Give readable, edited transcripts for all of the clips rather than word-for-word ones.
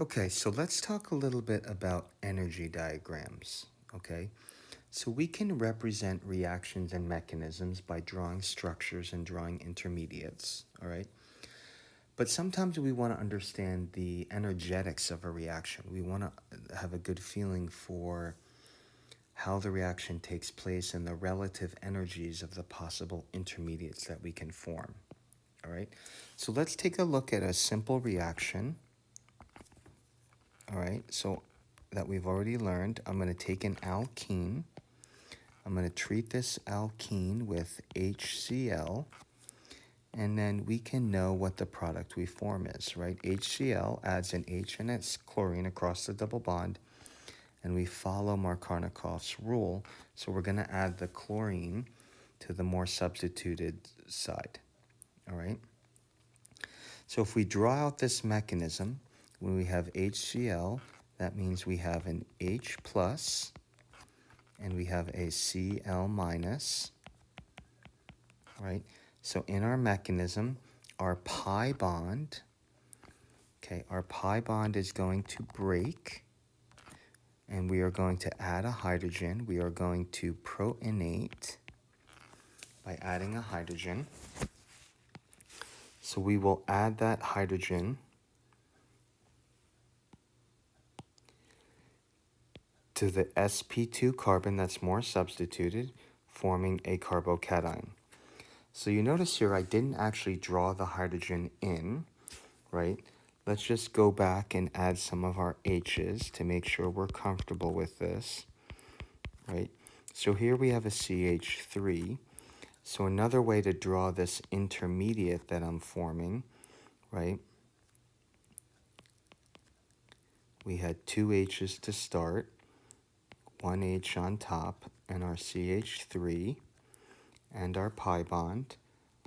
Okay, so let's talk a little bit about energy diagrams, okay? So we can represent reactions and mechanisms by drawing structures and drawing intermediates, all right? But sometimes we want to understand the energetics of a reaction. We want to have a good feeling for how the reaction takes place and the relative energies of the possible intermediates that we can form, all right? So let's take a look at a simple reaction. All right, so that we've already learned, I'm going to take an alkene. I'm going to treat this alkene with HCl, and then we can know what the product we form is, right? HCl adds an H and its chlorine across the double bond, and we follow Markovnikov's rule, so we're going to add the chlorine to the more substituted side, all right? So if we draw out this mechanism, when we have HCl, that means we have an H plus and we have a Cl minus, right? So in our mechanism, our pi bond, okay, our pi bond is going to break and we are going to add a hydrogen. We are going to protonate by adding a hydrogen. So we will add that hydrogen to the sp2 carbon that's more substituted, forming a carbocation. So you notice here I didn't actually draw the hydrogen in, right? Let's just go back and add some of our H's to make sure we're comfortable with this, right? So here we have a CH3. So another way to draw this intermediate that I'm forming, right? We had two H's to start, one H on top, and our CH3 and our pi bond.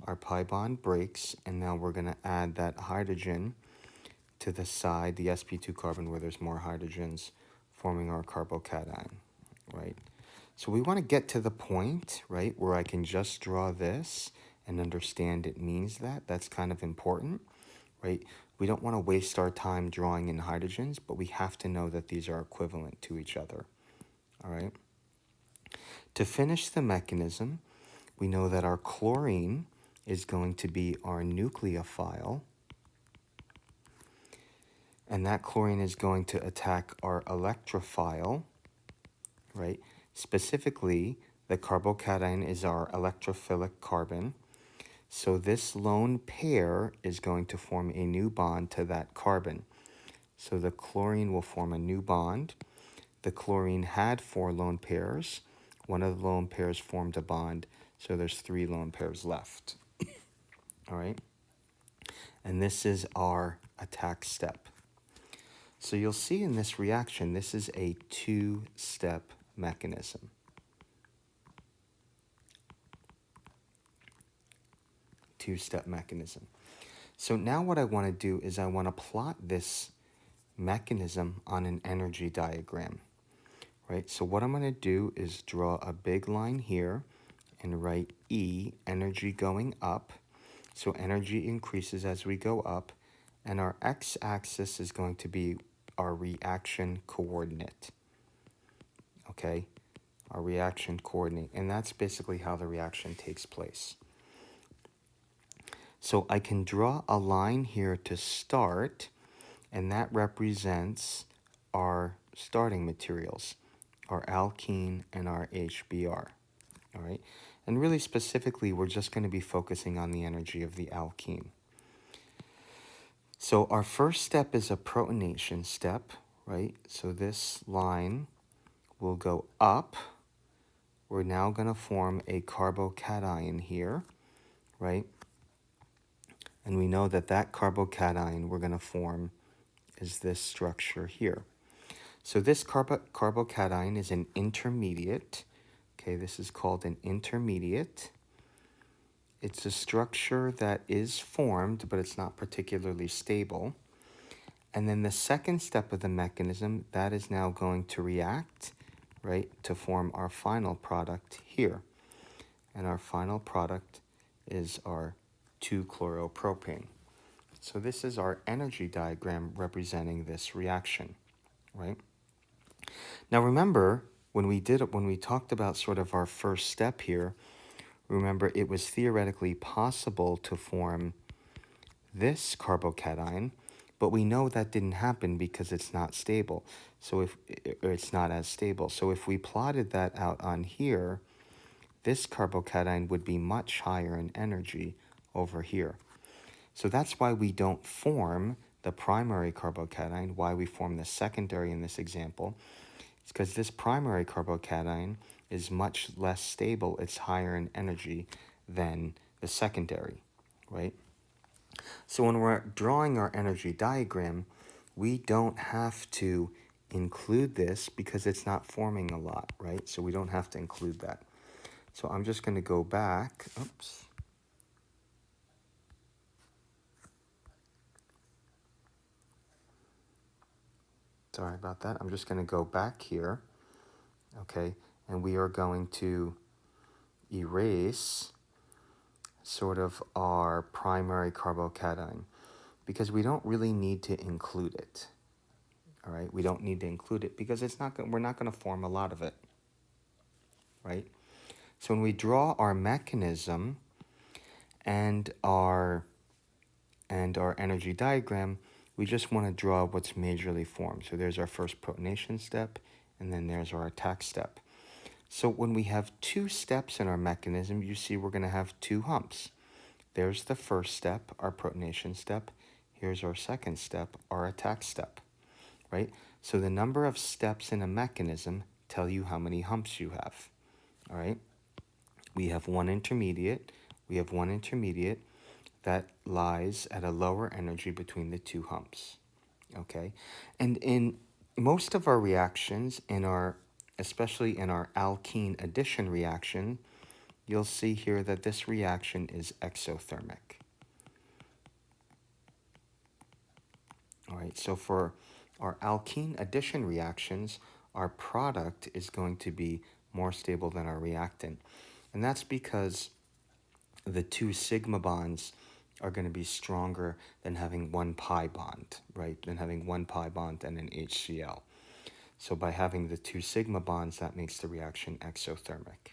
Our pi bond breaks, and now we're going to add that hydrogen to the side, the sp2 carbon where there's more hydrogens, forming our carbocation, right? So we want to get to the point, right, where I can just draw this and understand it means that. That's kind of important, right? We don't want to waste our time drawing in hydrogens, but we have to know that these are equivalent to each other, all right? To finish the mechanism, we know that our chlorine is going to be our nucleophile, and that chlorine is going to attack our electrophile, right? Specifically, the carbocation is our electrophilic carbon. So this lone pair is going to form a new bond to that carbon. So the chlorine will form a new bond. The chlorine had 4 lone pairs. One of the lone pairs formed a bond, so there's 3 lone pairs left. All right? And this is our attack step. So you'll see in this reaction, this is a 2-step mechanism. Two-step mechanism. So now what I want to do is I want to plot this mechanism on an energy diagram, right? So what I'm going to do is draw a big line here and write E, energy going up. So energy increases as we go up, and our x-axis is going to be our reaction coordinate, okay? Our reaction coordinate, and that's basically how the reaction takes place. So I can draw a line here to start, and that represents our starting materials, our alkene and our HBr, all right? And really specifically, we're just going to be focusing on the energy of the alkene. So our first step is a protonation step, right? So this line will go up. We're now going to form a carbocation here, right? And we know that that carbocation we're going to form is this structure here. So this carbocation is an intermediate. Okay, this is called an intermediate. It's a structure that is formed, but it's not particularly stable. And then the second step of the mechanism, that is now going to react, right, to form our final product here. And our final product is our 2-chloropropane. So this is our energy diagram representing this reaction, right? Now remember, when we talked about sort of our first step here, remember it was theoretically possible to form this carbocation, but we know that didn't happen because it's not stable. So or it's not as stable. So if we plotted that out on here, this carbocation would be much higher in energy over here. So that's why we don't form the primary carbocation, why we form the secondary in this example. It's because this primary carbocation is much less stable, it's higher in energy than the secondary, right? So when we're drawing our energy diagram, we don't have to include this because it's not forming a lot, right? So we don't have to include that. So I'm just going to go back. Oops. Sorry about that. I'm just going to go back here, okay? And we are going to erase sort of our primary carbocation because we don't really need to include it. All right, we don't need to include it because we're not going to form a lot of it, right? So when we draw our mechanism and our energy diagram, we just want to draw what's majorly formed. So there's our first protonation step, and then there's our attack step. So when we have two steps in our mechanism, you see we're going to have two humps. There's the first step, our protonation step. Here's our second step, our attack step, right? So the number of steps in a mechanism tell you how many humps you have, all right? We have one intermediate. We have one intermediate that lies at a lower energy between the two humps, okay? And in most of our reactions, especially in our alkene addition reaction, you'll see here that this reaction is exothermic. All right, so for our alkene addition reactions, our product is going to be more stable than our reactant. And that's because the two sigma bonds are going to be stronger than having one pi bond, right? Than having one pi bond and an HCl. So by having the two sigma bonds, that makes the reaction exothermic.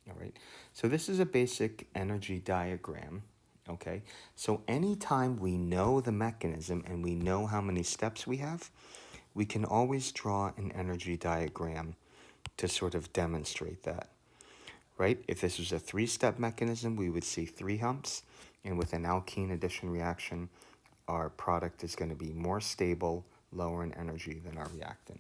All right. So this is a basic energy diagram. Okay. So anytime we know the mechanism and we know how many steps we have, we can always draw an energy diagram to sort of demonstrate that. Right? If this was a three-step mechanism, we would see three humps. And with an alkene addition reaction, our product is going to be more stable, lower in energy than our reactant.